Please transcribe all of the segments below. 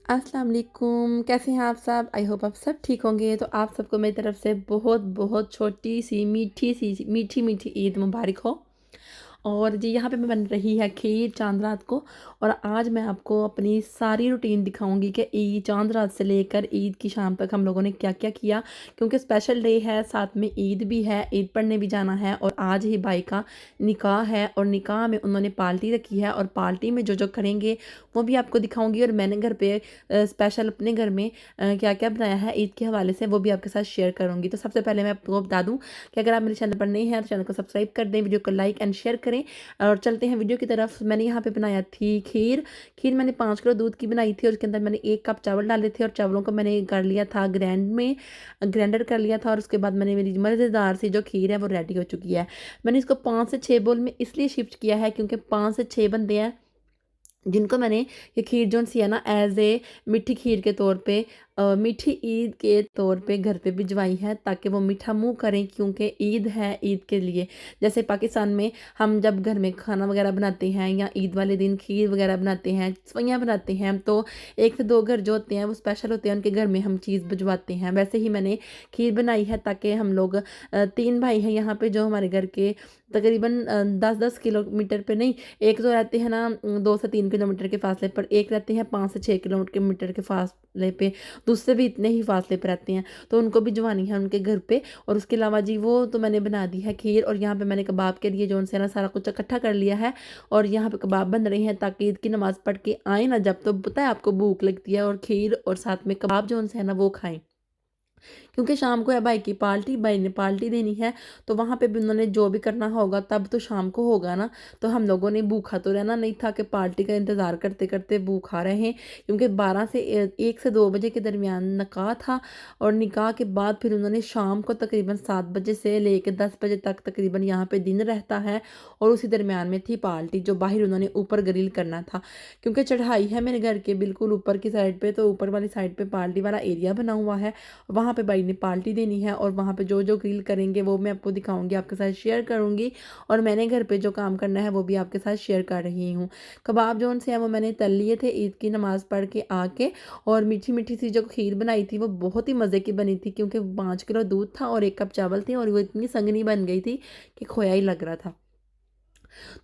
अस्सलाम वालेकुम, कैसे हैं आप सब? आई होप आप सब ठीक होंगे। तो आप सबको मेरी तरफ से बहुत बहुत छोटी सी मीठी मीठी ईद मुबारक हो। और जी यहाँ पे मैं बन रही है खीर चांद रात को। और आज मैं आपको अपनी सारी रूटीन दिखाऊंगी कि ईद चांद रात से लेकर ईद की शाम तक हम लोगों ने क्या क्या किया, क्योंकि स्पेशल डे है, साथ में ईद भी है, ईद पढ़ने भी जाना है और आज ही भाई का निकाह है और निकाह में उन्होंने पार्टी रखी है और पार्टी में जो जो करेंगे वो भी आपको दिखाऊंगी। और मैंने घर पे स्पेशल अपने घर में क्या क्या बनाया है ईद के हवाले से वो भी आपके साथ शेयर करूंगी। तो सबसे पहले मैं आपको बता दूं कि अगर आप मेरे चैनल पर नए हैं तो चैनल को सब्सक्राइब कर दें, वीडियो को लाइक एंड शेयर करें। और चलते हैं वीडियो की तरफ। मैंने यहाँ पे बनाया थी खीर। खीर मैंने 5 किलो दूध की बनाई थी और उसके अंदर मैंने 1 कप चावल डाले थे और चावलों को मैंने कर लिया था ग्राइंडर कर लिया था। और उसके बाद मैंने मेरी मज़ेदार सी जो खीर है वो रेडी हो चुकी है। मैंने इसको 5 से 6 बोल में इसलिए शिफ्ट किया है क्योंकि 5 से 6 बंदे हैं जिनको मैंने ये खीर जो सी है ना एज ए मीठी खीर के तौर पे मीठी ईद के तौर पे घर पे भिजवाई है, ताकि वो मीठा मुंह करें, क्योंकि ईद है ईद के लिए। जैसे पाकिस्तान में हम जब घर में खाना वगैरह बनाते हैं या ईद वाले दिन खीर वगैरह बनाते हैं, सवैयाँ बनाते हैं, तो 1 से 2 घर जो होते हैं वो स्पेशल होते हैं, उनके घर में हम चीज़ भिजवाते हैं। वैसे ही मैंने खीर बनाई है ताकि हम लोग 3 भाई हैं यहाँ पे जो हमारे घर के तकरीबन 10-10 किलोमीटर पे नहीं, एक तो रहते हैं ना 2 से 3 किलोमीटर के फासले पर, एक रहते हैं 5 से 6 किलोमीटर के फासले पे, दूसरे भी इतने ही फासले पर रहते हैं। तो उनको भी जवानी है उनके घर पे। और उसके अलावा जी वो तो मैंने बना दी है खीर। और यहाँ पे मैंने कबाब के लिए जो उनसे ना सारा कुछ इकट्ठा कर लिया है और यहाँ पे कबाब बन रहे हैं ताकि ईद की नमाज़ पढ़ के आए ना, जब तो पता है आपको भूख लगती है और खीर और साथ में कबाब जो उनसे है ना वो खाएं, क्योंकि शाम को है भाई की पार्टी, भाई ने पार्टी देनी है। तो वहाँ पे भी उन्होंने जो भी करना होगा तब तो शाम को होगा ना। तो हम लोगों ने भूखा तो रहना नहीं था कि पार्टी का इंतज़ार करते करते भूखा रहे, क्योंकि 1 से 2 बजे के दरमियान निकाह था। और निकाह के बाद फिर उन्होंने शाम को तकरीबन 7 बजे से लेकर 10 बजे तक तकरीबन यहाँ पे दिन रहता है। और उसी दरमियान में थी पार्टी, जो बाहर उन्होंने ऊपर ग्रिल करना था, क्योंकि चढ़ाई है मेरे घर के बिल्कुल ऊपर की साइड पे, तो ऊपर वाली साइड पे पार्टी वाला एरिया बना हुआ है। वहाँ पे भाई ने पार्टी देनी है और वहाँ पे जो जो ग्रिल करेंगे वो मैं आपको दिखाऊंगी, आपके साथ शेयर करूंगी। और मैंने घर पे जो काम करना है वो भी आपके साथ शेयर कर रही हूँ। कबाब जो से हैं वो मैंने तल लिए थे ईद की नमाज़ पढ़ के आके। और मीठी मीठी सी जो खीर बनाई थी वो बहुत ही मज़े की बनी थी, क्योंकि 5 किलो दूध था और 1 कप चावल थे और वो इतनी संगनी बन गई थी कि खोया ही लग रहा था।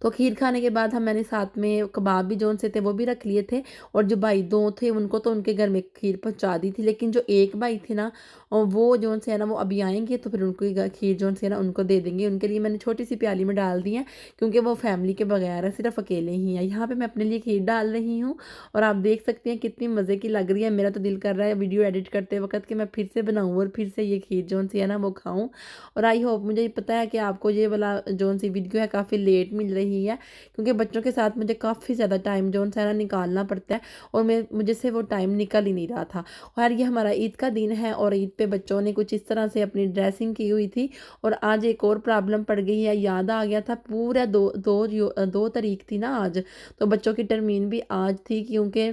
तो खीर खाने के बाद हम मैंने साथ में कबाब भी जो से थे वो भी रख लिए थे। और जो भाई 2 थे उनको तो उनके घर में खीर पहुंचा दी थी, लेकिन जो एक भाई थे ना, और वो जो से है ना वो अभी आएंगे तो फिर उनको खीर जो से है ना उनको दे देंगे। उनके लिए मैंने छोटी सी प्याली में डाल दी है, क्योंकि वो फैमिली के बगैर है, सिर्फ अकेले ही हैं। यहाँ पे मैं अपने लिए खीर डाल रही हूँ और आप देख सकते हैं कितनी मज़े की लग रही है। मेरा तो दिल कर रहा है वीडियो एडिट करते वक्त कि मैं फिर से बनाऊँ और फिर से ये खीर जो सी है ना वो खाऊँ। और आई होप, मुझे पता है कि आपको ये वाला जो सी वीडियो है काफ़ी लेट मिल रही है, क्योंकि बच्चों के साथ मुझे काफ़ी ज़्यादा टाइम जो है ना निकालना पड़ता है और मुझे से वो टाइम निकल ही नहीं रहा था। और ये हमारा ईद का दिन है और ईद पे बच्चों ने कुछ इस तरह से अपनी ड्रेसिंग की हुई थी। और आज एक और प्रॉब्लम पड़ गई है, याद आ गया था, पूरा 2 तारीख थी ना आज, तो बच्चों की टर्मीन भी आज थी, क्योंकि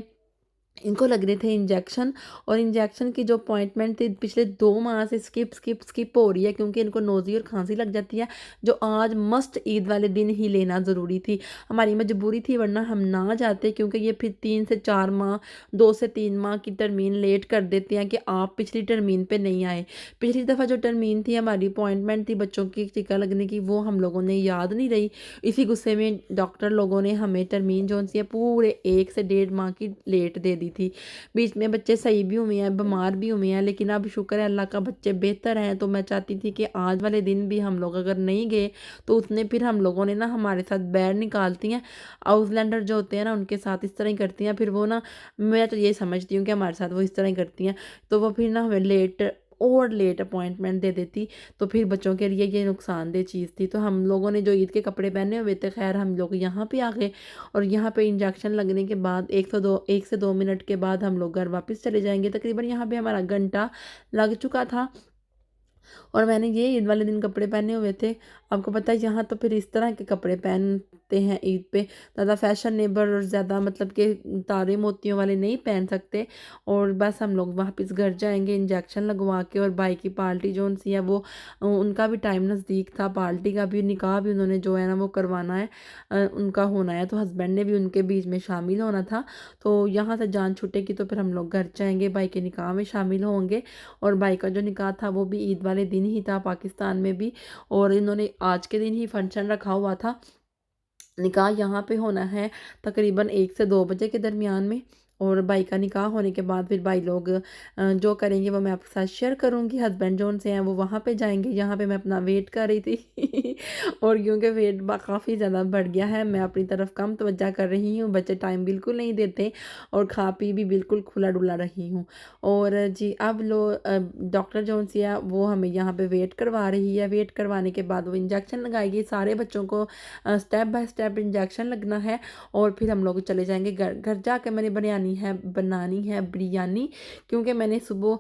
इनको लग रहे थे इंजेक्शन। और इंजेक्शन की जो अपॉइंटमेंट थी पिछले 2 माह से स्किप हो रही है, क्योंकि इनको नोज़ी और खांसी लग जाती है, जो आज मस्ट ईद वाले दिन ही लेना ज़रूरी थी। हमारी मजबूरी थी, वरना हम ना जाते, क्योंकि ये फिर 3 से 4 माह 2 से 3 माह की टर्मीन लेट कर देते हैं कि आप पिछली टर्मीन पे नहीं आए। पिछली दफ़ा जो टर्मीन थी, हमारी अपॉइंटमेंट थी बच्चों की टीका लगने की, वो हम लोगों ने याद नहीं रही। इसी गुस्से में डॉक्टर लोगों ने हमें टर्मीन जो सी है पूरे 1 से 1.5 माह की लेट दे दी थी। बीच में बच्चे सही भी हुए हैं, बीमार भी हुए हैं, लेकिन अब शुक्र है अल्लाह का, बच्चे बेहतर हैं। तो मैं चाहती थी कि आज वाले दिन भी हम लोग अगर नहीं गए तो उसने फिर हम लोगों ने ना हमारे साथ बैर निकालती हैं, आउसलैंडर जो होते हैं ना उनके साथ इस तरह ही करती हैं। फिर वो ना, मैं तो ये समझती हूँ कि हमारे साथ वो इस तरह ही करती हैं। तो वो फिर ना हमें लेट अपॉइंटमेंट दे देती, तो फिर बच्चों के लिए ये नुकसानदेह चीज़ थी। तो हम लोगों ने जो ईद के कपड़े पहने हुए थे, खैर हम लोग यहाँ पे आ गए। और यहाँ पे इंजेक्शन लगने के बाद 1 से 2 मिनट के बाद हम लोग घर वापस चले जाएंगे। तकरीबन यहाँ पे हमारा घंटा लग चुका था। और मैंने ये ईद वाले दिन कपड़े पहने हुए थे। आपको पता है यहाँ तो फिर इस तरह के कपड़े पहनते हैं ईद पे, ज़्यादा फैशनेबल और ज़्यादा मतलब कि तारे मोतियों वाले नहीं पहन सकते। और बस हम लोग वापस घर जाएंगे इंजेक्शन लगवा के। और भाई की पार्टी जो सी है वो उनका भी टाइम नज़दीक था, पार्टी का भी, निकाह भी उन्होंने जो है ना वो करवाना है, उनका होना है, तो हस्बैंड ने भी उनके बीच में शामिल होना था। तो यहाँ से जान छूटेगी तो फिर हम लोग घर जाएंगे, भाई के निकाह में शामिल होंगे। और भाई का जो निकाह था वो भी ईद वाले दिन ही था पाकिस्तान में भी। और इन्होंने आज के दिन ही फंक्शन रखा हुआ था। निकाह यहाँ पे होना है तकरीबन 1 से 2 बजे के दरमियान में। और भाई का निकाह होने के बाद फिर भाई लोग जो करेंगे वो मैं आपके साथ शेयर करूँगी। हस्बैंड जो उनसे हैं वो वहाँ पे जाएंगे। यहाँ पे मैं अपना वेट कर रही थी और क्योंकि वेट काफ़ी ज़्यादा बढ़ गया है, मैं अपनी तरफ कम तवज्जो कर रही हूँ, बच्चे टाइम बिल्कुल नहीं देते और खा पी भी बिल्कुल खुला डुला रही हूँ। और जी अब डॉक्टर जो सी है वो हमें यहाँ पे वेट करवा रही है। वेट करवाने के बाद वो इंजेक्शन लगाएगी। सारे बच्चों को स्टेप बाय स्टेप इंजेक्शन लगना है। और फिर हम लोग चले जाएंगे घर। घर जाकर मैंने बनानी है बिरयानी, क्योंकि मैंने सुबह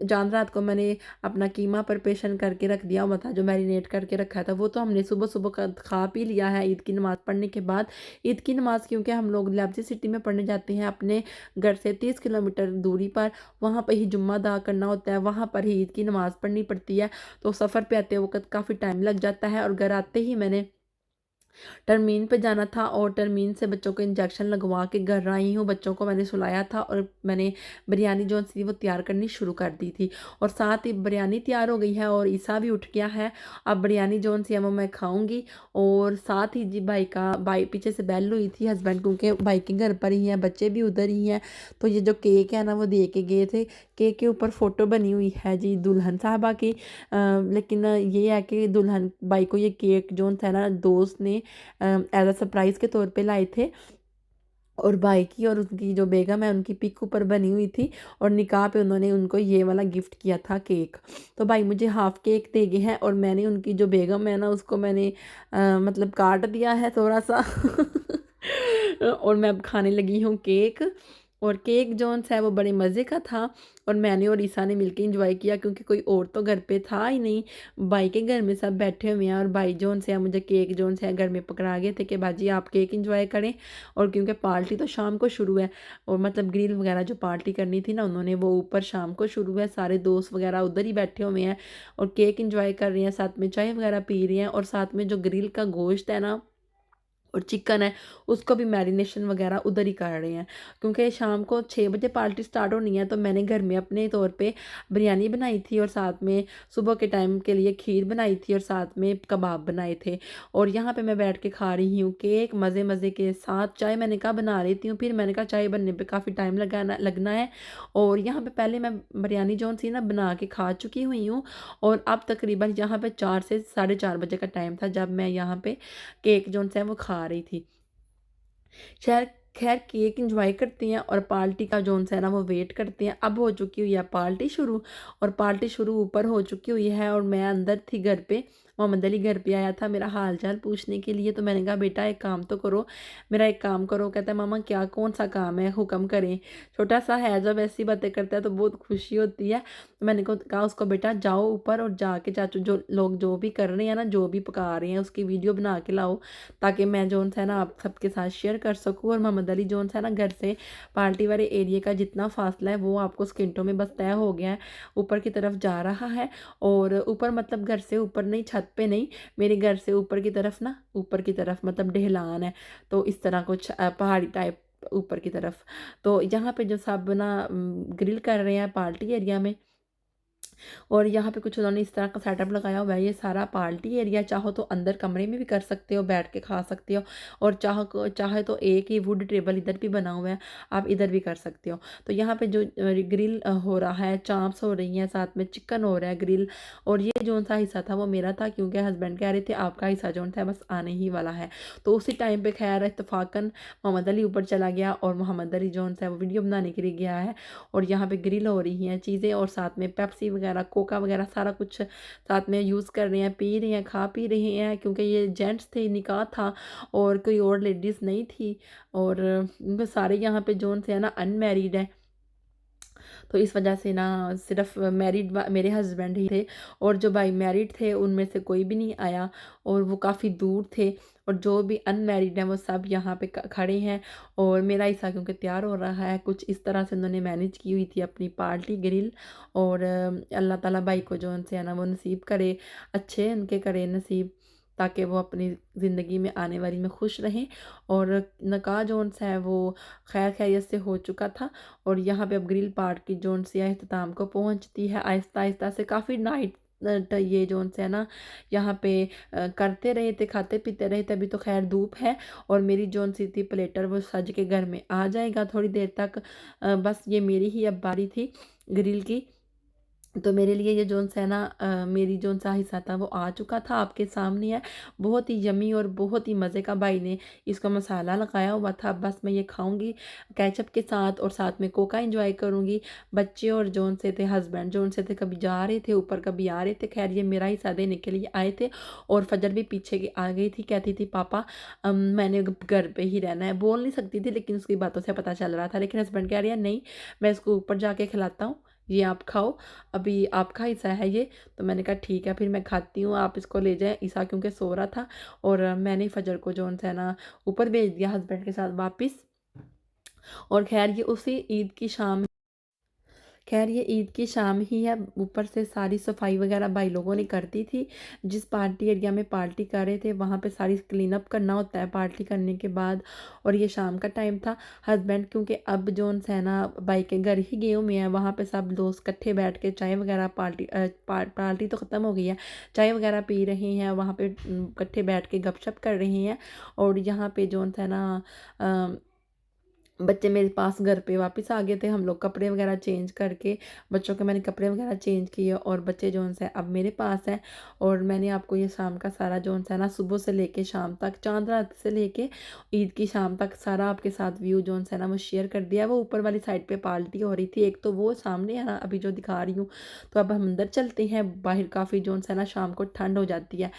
जान रात को मैंने अपना कीमा प्रिपरेशन करके रख दिया हुआ था, जो मैरिनेट करके रखा था, वो तो हमने सुबह सुबह खा पी लिया है ईद की नमाज़ पढ़ने के बाद। ईद की नमाज़ क्योंकि हम लोग लेब्सी सिटी में पढ़ने जाते हैं अपने घर से 30 किलोमीटर दूरी पर, वहाँ पर ही जुम्मा अदा करना होता है, वहाँ पर ही ईद की नमाज़ पढ़नी पड़ती है। तो सफ़र पे आते वक्त काफ़ी टाइम लग जाता है। और घर आते ही मैंने टर्मीन पे जाना था और टर्मीन से बच्चों को इंजेक्शन लगवा के घर आई हूँ। बच्चों को मैंने सुलाया था और मैंने बिरयानी जो सी वो तैयार करनी शुरू कर दी थी। और साथ ही बिरयानी तैयार हो गई है और ईसा भी उठ गया है। अब बिरयानी जो सी है वो मैं खाऊंगी। और साथ ही जी भाई पीछे से बेल हुई थी, हस्बैंड क्योंकि भाई के घर पर ही हैं, बच्चे भी उधर ही हैं। तो ये जो केक है ना वो दे के गए थे। केक के ऊपर फ़ोटो बनी हुई है जी दुल्हन साहबा की। लेकिन ये है कि दुल्हन भाई को ये केक जो है ना दोस्त ने एज अ सरप्राइज़ के तौर पे लाए थे। और भाई की और उनकी जो बेगम है उनकी पिक ऊपर बनी हुई थी। और निकाह पे उन्होंने उनको ये वाला गिफ्ट किया था केक। तो भाई मुझे हाफ केक दे गए हैं और मैंने उनकी जो बेगम है ना उसको मैंने मतलब काट दिया है थोड़ा सा और मैं अब खाने लगी हूँ केक। और केक जोन है वो बड़े मज़े का था। और मैंने और ईसा ने मिलके इंजॉय किया, क्योंकि कोई और तो घर पे था ही नहीं। भाई के घर में सब बैठे हुए हैं और भाई जोन से मुझे केक जोन से घर में पकड़ा गए थे कि बाजी आप केक इंजॉय करें। और क्योंकि पार्टी तो शाम को शुरू है, और मतलब ग्रिल वगैरह जो पार्टी करनी थी ना उन्होंने, वो ऊपर शाम को शुरू है। सारे दोस्त वगैरह उधर ही बैठे हुए हैं और केक इंजॉय कर रहे हैं, साथ में चाय वगैरह पी रहे हैं। और साथ में जो ग्रिल का गोश्त है ना और चिकन है उसको भी मैरिनेशन वगैरह उधर ही कर रहे हैं, क्योंकि शाम को 6 बजे पार्टी स्टार्ट होनी है। तो मैंने घर में अपने तौर पे बिरयानी बनाई थी और साथ में सुबह के टाइम के लिए खीर बनाई थी और साथ में कबाब बनाए थे। और यहाँ पे मैं बैठ के खा रही हूँ केक मज़े मज़े के साथ। चाय मैंने कहा बना लेती हूँ, फिर मैंने कहा चाय बनने पर काफ़ी टाइम लगना है। और यहाँ पर पहले मैं बिरयानी जो सी ना बना के खा चुकी हुई हूँ। और अब तकरीबन यहाँ पे 4 से 4:30 बजे का टाइम था जब मैं यहाँ पे केक जो है वो खा रही थी। खैर खैर केक एंजॉय करते हैं और पार्टी का जोन है ना वो वेट करते हैं। अब हो चुकी हुई है पार्टी शुरू, और पार्टी शुरू ऊपर हो चुकी हुई है और मैं अंदर थी घर पे। मोहम्मद अली घर पे आया था मेरा हाल चाल पूछने के लिए। तो मैंने कहा बेटा एक काम तो करो, मेरा एक काम करो। कहता है मामा क्या, कौन सा काम है, हुक्म करें। छोटा सा है, जब ऐसी बातें करता है तो बहुत खुशी होती है। तो मैंने कहा उसको बेटा जाओ ऊपर और जाके चाचू जो लोग जो भी कर रहे हैं ना, जो भी पका रहे हैं उसकी वीडियो बना के लाओ, ताकि मैं जोन है ना आप सबके साथ शेयर कर सकूँ। और मोहम्मद अली जोन है ना घर से पार्टी वाले एरिया का जितना फासला है वो आपको स्किंटों में बस तय हो गया है, ऊपर की तरफ जा रहा है। और ऊपर मतलब घर से ऊपर नहीं, छत पे नहीं, मेरे घर से ऊपर की तरफ ना, ऊपर की तरफ मतलब ढलान है, तो इस तरह कुछ पहाड़ी टाइप ऊपर की तरफ। तो यहाँ पे जो सब ना ग्रिल कर रहे हैं पार्टी एरिया में। और यहाँ पे कुछ उन्होंने इस तरह का सेटअप लगाया हुआ है, ये सारा पार्टी एरिया। चाहो तो अंदर कमरे में भी कर सकते हो, बैठ के खा सकते हो। और चाहे तो एक ही वुड टेबल इधर भी बना हुआ है, आप इधर भी कर सकते हो। तो यहाँ पे जो ग्रिल हो रहा है, चांप्स हो रही हैं, साथ में चिकन हो रहा है ग्रिल। और ये जो सा हिस्सा था वो मेरा था, क्योंकि हस्बैंड कह रहे थे आपका हिस्सा जो था बस आने ही वाला है। तो उसी टाइम पे खैर इतफाकन मोहम्मद अली ऊपर चला गया और मोहम्मद अली जो है वो वीडियो बनाने के लिए गया है। और यहाँ पे ग्रिल हो रही हैं चीज़ें और साथ में पेप्सी वगैरह कोका वगैरह सारा कुछ साथ में यूज़ कर रहे हैं, पी रहे हैं, खा पी रहे हैं, क्योंकि ये जेंट्स थे, निकाह था और कोई और लेडीज़ नहीं थी। और सारे यहाँ पे जोन से है ना अनमैरिड है। तो इस वजह से ना सिर्फ मैरिड मेरे हस्बैंड ही थे, और जो भाई मैरिड थे उनमें से कोई भी नहीं आया, और वो काफ़ी दूर थे, और जो भी अनमैरिड हैं वो सब यहाँ पे खड़े हैं। और मेरा हिस्सा क्योंकि तैयार हो रहा है, कुछ इस तरह से उन्होंने मैनेज की हुई थी अपनी पार्टी ग्रिल। और अल्लाह ताला भाई को जो उनसे है ना वो नसीब करे, अच्छे उनके करे नसीब, ताकि वो अपनी ज़िंदगी में आने वाली में खुश रहें। और निकाह जोन सा है वो खैर खैरियत से हो चुका था। और यहाँ पे अब ग्रिल पार्ट की जोन सी है अख्ताम को पहुँचती है आहिस्ता आहिस्ता से। काफ़ी नाइट ये जोन से है ना यहाँ पे करते रहे थे, खाते पीते रहे थे। अभी तो खैर धूप है, और मेरी जोन सी थी प्लेटर वो सज के घर में आ जाएगा थोड़ी देर तक। बस ये मेरी ही अब बारी थी ग्रिल की। तो मेरे लिए ये जोन-सा है ना मेरी जोन-सा हिस्सा था वो आ चुका था, आपके सामने है। बहुत ही यम्मी और बहुत ही मज़े का भाई ने इसका मसाला लगाया हुआ था। बस मैं ये खाऊँगी केचप के साथ, और साथ में कोका एन्जॉय करूँगी। बच्चे और जोन से थे हस्बैंड जोन से थे, कभी जा रहे थे ऊपर, कभी आ रहे थे। ख़ैर ये मेरा हिस्सा देने के लिए आए थे। और फजर भी पीछे की आ गई थी, कहती थी पापा मैंने घर पे ही रहना है। बोल नहीं सकती थी, लेकिन उसकी बातों से पता चल रहा था। लेकिन हस्बैंड कह रहे हैं नहीं, मैं इसको ऊपर जाके खिलाता हूँ, ये आप खाओ, अभी आपका हिस्सा है ये। तो मैंने कहा ठीक है फिर मैं खाती हूँ, आप इसको ले जाएँ। ईसा क्योंकि सो रहा था, और मैंने फजर को जो है ना ऊपर भेज दिया हस्बैंड के साथ वापस। और खैर ये उसी ईद की शाम खैर ये ईद की शाम ही है। ऊपर से सारी सफाई वगैरह भाई लोगों ने कर दी थी। जिस पार्टी एरिया में पार्टी कर रहे थे वहाँ पे सारी क्लीन अप करना होता है पार्टी करने के बाद। और ये शाम का टाइम था। हस्बैंड क्योंकि अब जोन है ना भाई के घर ही गए हुए हैं, वहाँ पे सब दोस्त इकट्ठे बैठ के चाय वगैरह पार्टी तो ख़त्म हो गई है, चाय वगैरह पी रहे हैं वहाँ पे, इकट्ठे बैठ के गपशप कर रहे हैं। और यहाँ पे जोन है ना बच्चे मेरे पास घर पे वापस आ गए थे। हम लोग कपड़े वगैरह चेंज करके, बच्चों के मैंने कपड़े वगैरह चेंज किए, और बच्चे जोन है अब मेरे पास हैं। और मैंने आपको ये शाम का सारा जोन है ना सुबह से लेके शाम तक, चांद रात से लेके ईद की शाम तक सारा आपके साथ व्यू जोन है ना वो शेयर कर दिया है। वो ऊपर वाली साइड पे पार्टी हो रही थी, एक तो वो सामने है ना अभी जो दिखा रही हूँ। तो अब हम अंदर चलते हैं। बाहर काफ़ी जोन है ना शाम को ठंड हो जाती है।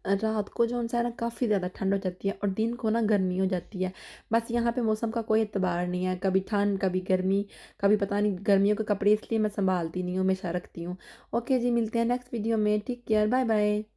रात को जो है ना काफ़ी ज़्यादा ठंड हो जाती है, और दिन को ना गर्मी हो जाती है। बस यहाँ पे मौसम का कोई एतबार नहीं है, कभी ठंड कभी गर्मी, कभी पता नहीं। गर्मियों के कपड़े इसलिए मैं संभालती नहीं हूँ, हमेशा रखती हूँ। ओके जी, मिलते हैं नेक्स्ट वीडियो में। Take care, bye bye.